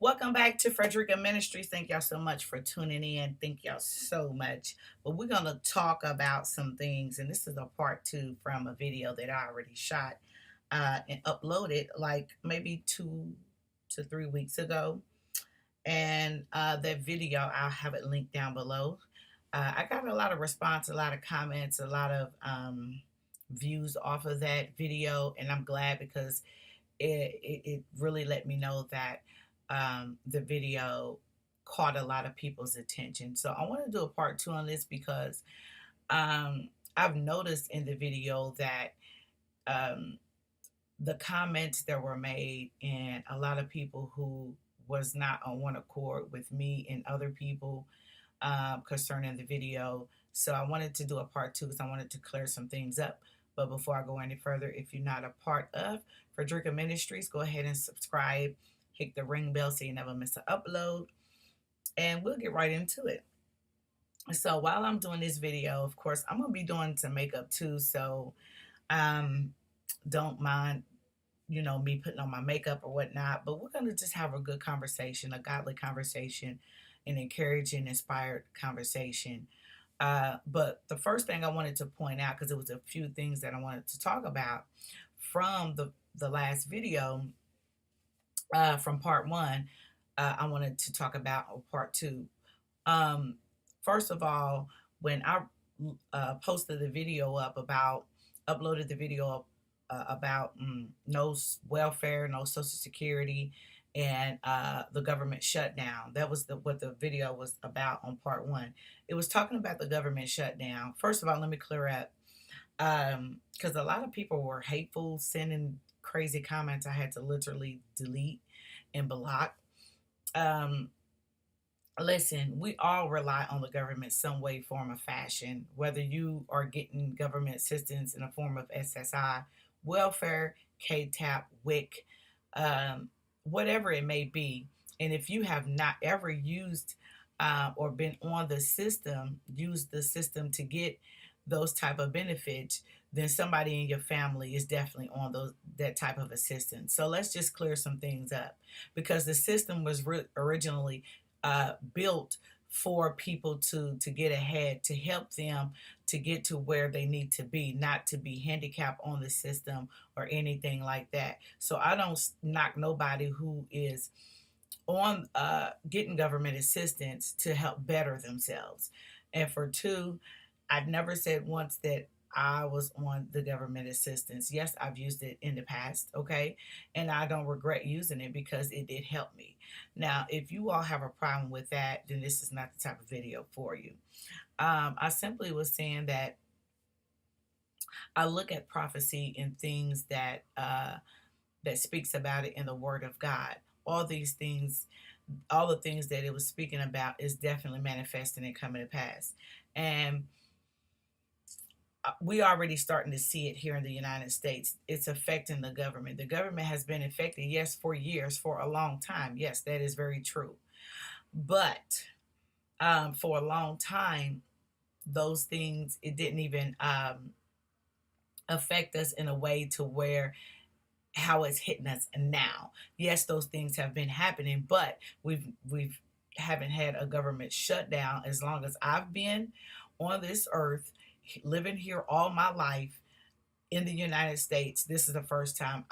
Welcome back to Frederica Ministries. Thank y'all so much for tuning in. Thank y'all so much. But we're going to talk about some things, and this is a part two from a video that I already shot and uploaded like maybe 2 to 3 weeks ago. And that video, I'll have it linked down below. I got a lot of response, a lot of comments, a lot of views off of that video, and I'm glad because it really let me know that the video caught a lot of people's attention. So I want to do a part two on this because I've noticed in the video that um, the comments that were made and a lot of people who was not on one accord with me and other people concerning the video. So I wanted to do a part two because I wanted to clear some things up. But before I go any further, if you're not a part of Frederica Ministries, go ahead and subscribe. Hit the ring bell so you never miss an upload. And we'll get right into it. So while I'm doing this video, of course, I'm going to be doing some makeup too. So um, don't mind, me putting on my makeup or whatnot. But we're going to just have a good conversation, a godly conversation, an encouraging, inspired conversation. But the first thing I wanted to point out, because it was a few things that I wanted to talk about from the last video, from part one, I wanted to talk about part two. Um, First of all, when I posted the video up about, uploaded the video up about no welfare, no social security, and the government shutdown. That was what the video was about on part one. It was talking about the government shutdown. First of all, let me clear up because a lot of people were hateful, sending crazy comments. I had to literally delete and block. Um, Listen, we all rely on the government some way, form, or fashion. Whether you are getting government assistance in the form of SSI, welfare, KTAP, WIC, whatever it may be. And if you have not ever used or been on the system, used the system to get those type of benefits, then somebody in your family is definitely on that type of assistance. So let's just clear some things up because the system was originally built for people to get ahead, to help them to get to where they need to be, not to be handicapped on the system or anything like that. So I don't knock nobody who is on getting government assistance to help better themselves. And for two, I've never said once that I was on the government assistance. Yes, I've used it in the past, okay? And I don't regret using it because it did help me. Now, if you all have a problem with that, then this is not the type of video for you. I simply was saying that I look at prophecy and things that speaks about it in the Word of God. All these things, all the things that it was speaking about is definitely manifesting and coming to pass. And we already starting to see it here in the United States. It's affecting the government. The government has been affected, yes, for years, for a long time. Yes, that is very true. But for a long time, those things, it didn't even affect us in a way to where how it's hitting us now. Yes, those things have been happening, but we've haven't had a government shutdown as long as I've been on this earth, living here all my life in the United States. This is the first time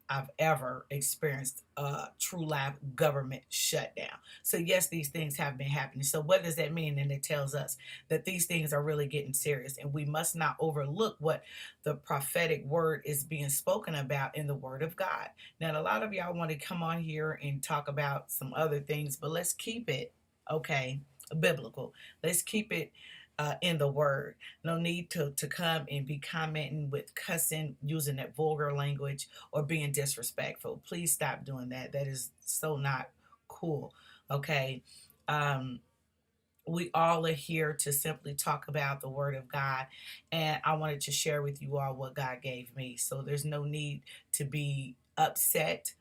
I've ever experienced a true live government shutdown. So yes, these things have been happening. So what does that mean? And it tells us that these things are really getting serious, and we must not overlook what the prophetic word is being spoken about in the Word of God. Now, a lot of y'all want to come on here and talk about some other things, but let's keep it okay, biblical. Let's keep it in the word. No need to come and be commenting with cussing, using that vulgar language, or being disrespectful. Please stop doing that. That is so not cool. Okay. Um, we all are here to simply talk about the word of God. And I wanted to share with you all what God gave me. So there's no need to be upset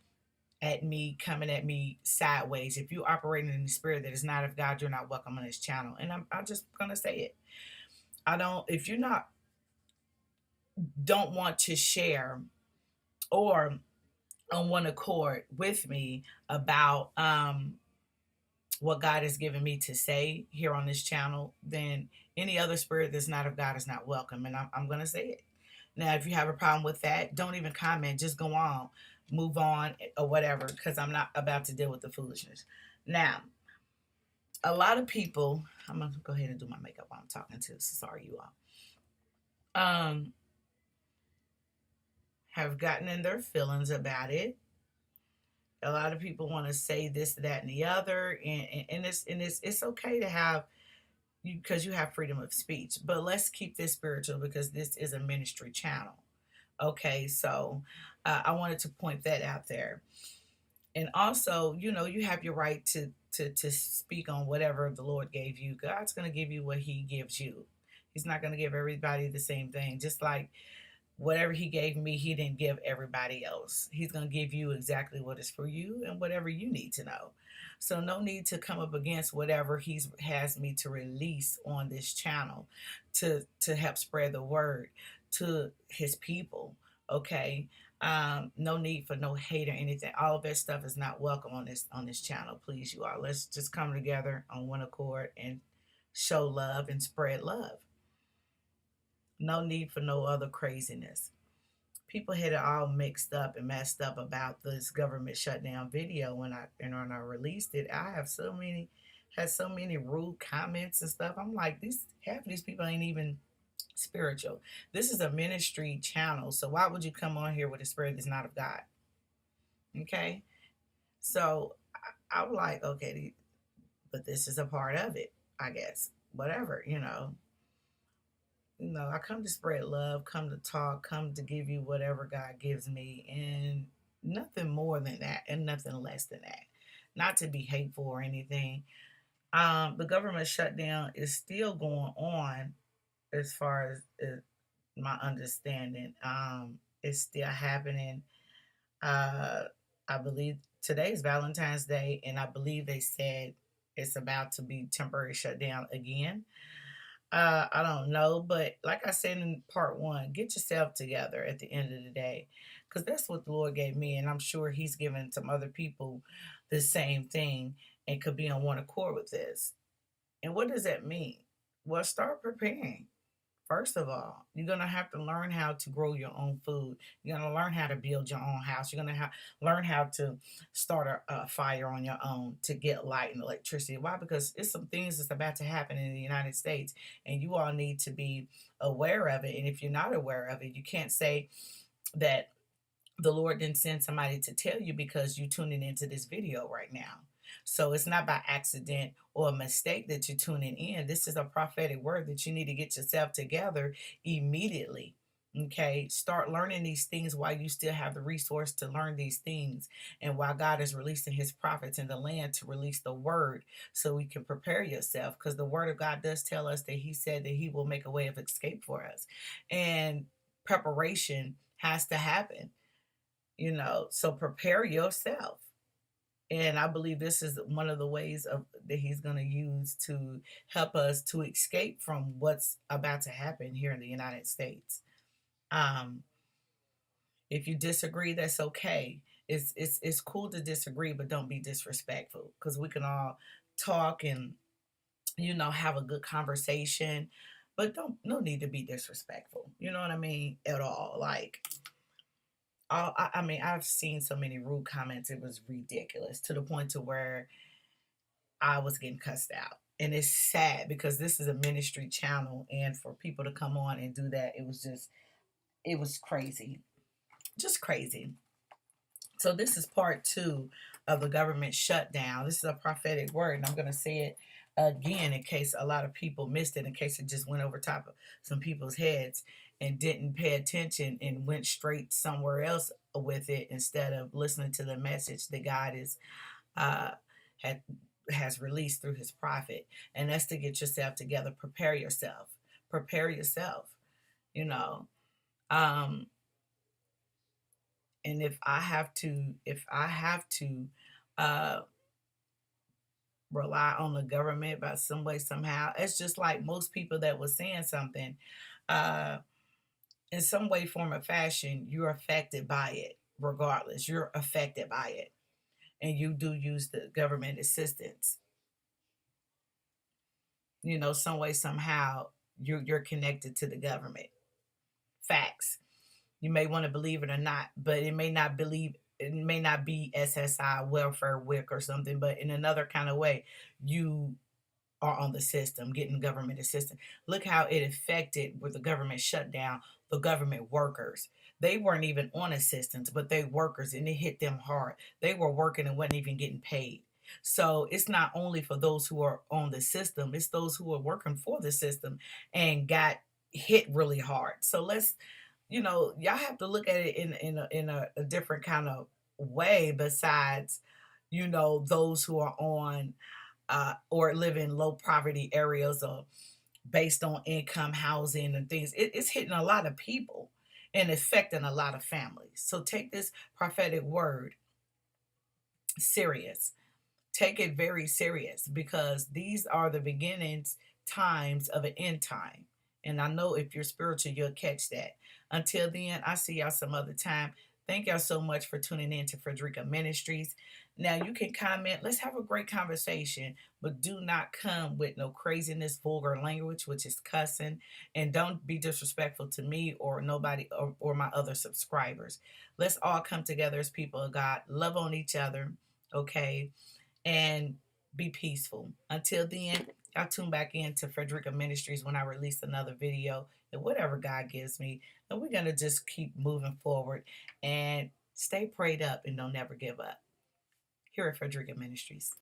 at me, coming at me sideways. If you're operating in the spirit that is not of God, you're not welcome on this channel. And I'm just gonna say it. I don't, if you're not, don't want to share or on one accord with me about what God has given me to say here on this channel, then any other spirit that's not of God is not welcome. And I'm going to say it. Now, if you have a problem with that, don't even comment. Just go on, move on, or whatever, because I'm not about to deal with the foolishness. Now, a lot of people, I'm going to go ahead and do my makeup while I'm talking to. Sorry, you all. Have gotten in their feelings about it. A lot of people want to say this, that, and the other, and it's okay to have you because you have freedom of speech. But let's keep this spiritual because this is a ministry channel. Okay, so I wanted to point that out there, and also, you have your right to speak on whatever the Lord gave you. God's going to give you what He gives you. He's not going to give everybody the same thing. Just like whatever He gave me, He didn't give everybody else. He's going to give you exactly what is for you and whatever you need to know. So no need to come up against whatever He has me to release on this channel to help spread the word to His people. Okay. No need for no hate or anything. All of that stuff is not welcome on this channel. Please, you all. Let's just come together on one accord and show love and spread love. No need for no other craziness. People had it all mixed up and messed up about this government shutdown video when I released it. I have had so many rude comments and stuff. I'm like, these half of these people ain't even spiritual. This is a ministry channel, so why would you come on here with a spirit that's not of God? Okay, so I was like, okay, but this is a part of it, I guess. Whatever. I come to spread love, come to talk, come to give you whatever God gives me, and nothing more than that, and nothing less than that. Not to be hateful or anything. The government shutdown is still going on, as far as my understanding. It's still happening. Uh, I believe today is Valentine's Day, and I believe they said it's about to be temporary shutdown again. I don't know, but like I said in part one, get yourself together at the end of the day, because that's what the Lord gave me, and I'm sure He's given some other people the same thing and could be on one accord with this. And what does that mean? Well, start preparing. First of all, you're going to have to learn how to grow your own food. You're going to learn how to build your own house. You're going to learn how to start a fire on your own to get light and electricity. Why? Because it's some things that's about to happen in the United States, and you all need to be aware of it. And if you're not aware of it, you can't say that the Lord didn't send somebody to tell you because you're tuning into this video right now. So it's not by accident or a mistake that you're tuning in. This is a prophetic word that you need to get yourself together immediately. Okay, start learning these things while you still have the resource to learn these things, and while God is releasing His prophets in the land to release the word, so we can prepare yourself. Because the word of God does tell us that He said that He will make a way of escape for us, and preparation has to happen. So prepare yourself. And I believe this is one of the ways that He's going to use to help us to escape from what's about to happen here in the United States. um if you disagree, that's okay. It's cool to disagree, but don't be disrespectful, because we can all talk and have a good conversation, but don't no need to be disrespectful, you know what I mean, at all. Like, I mean, I've seen so many rude comments. It was ridiculous, to the point to where I was getting cussed out. And it's sad because this is a ministry channel, and for people to come on and do that, it was crazy, just crazy. So this is part two of the government shutdown. This is a prophetic word, and I'm going to say it again in case a lot of people missed it, in case it just went over top of some people's heads and didn't pay attention and went straight somewhere else with it, instead of listening to the message that God is uh, had has released through His prophet. And that's to get yourself together. Prepare yourself. Prepare yourself. You know. Um, and if I have to uh rely on the government by some way somehow, it's just like most people that was saying something, uh in some way, form, or fashion, you're affected by it. regardless. You're affected by it. And you do use the government assistance. Some way, somehow, you're connected to the government. Facts. You may want to believe it or not, but it may not be SSI, welfare, WIC, or something, but in another kind of way, you are on the system, getting government assistance. Look how it affected with the government shutdown, the government workers. They weren't even on assistance, but they workers, and it hit them hard. They were working and wasn't even getting paid. So it's not only for those who are on the system, it's those who are working for the system and got hit really hard. So y'all have to look at it in a different kind of way besides, those who are on or live in low poverty areas or based on income, housing, and things. It's hitting a lot of people and affecting a lot of families. So take this prophetic word serious. Take it very serious because these are the beginnings times of an end time. And I know if you're spiritual, you'll catch that. Until then, I see y'all some other time. Thank y'all so much for tuning in to Frederica Ministries. Now you can comment. Let's have a great conversation, but do not come with no craziness, vulgar language, which is cussing, and don't be disrespectful to me or nobody or my other subscribers. Let's all come together as people of God, love on each other, okay? And be peaceful. Until then, I'll tune back into Frederica Ministries when I release another video and whatever God gives me. And we're going to just keep moving forward and stay prayed up and don't never give up. Here at Frederica Ministries.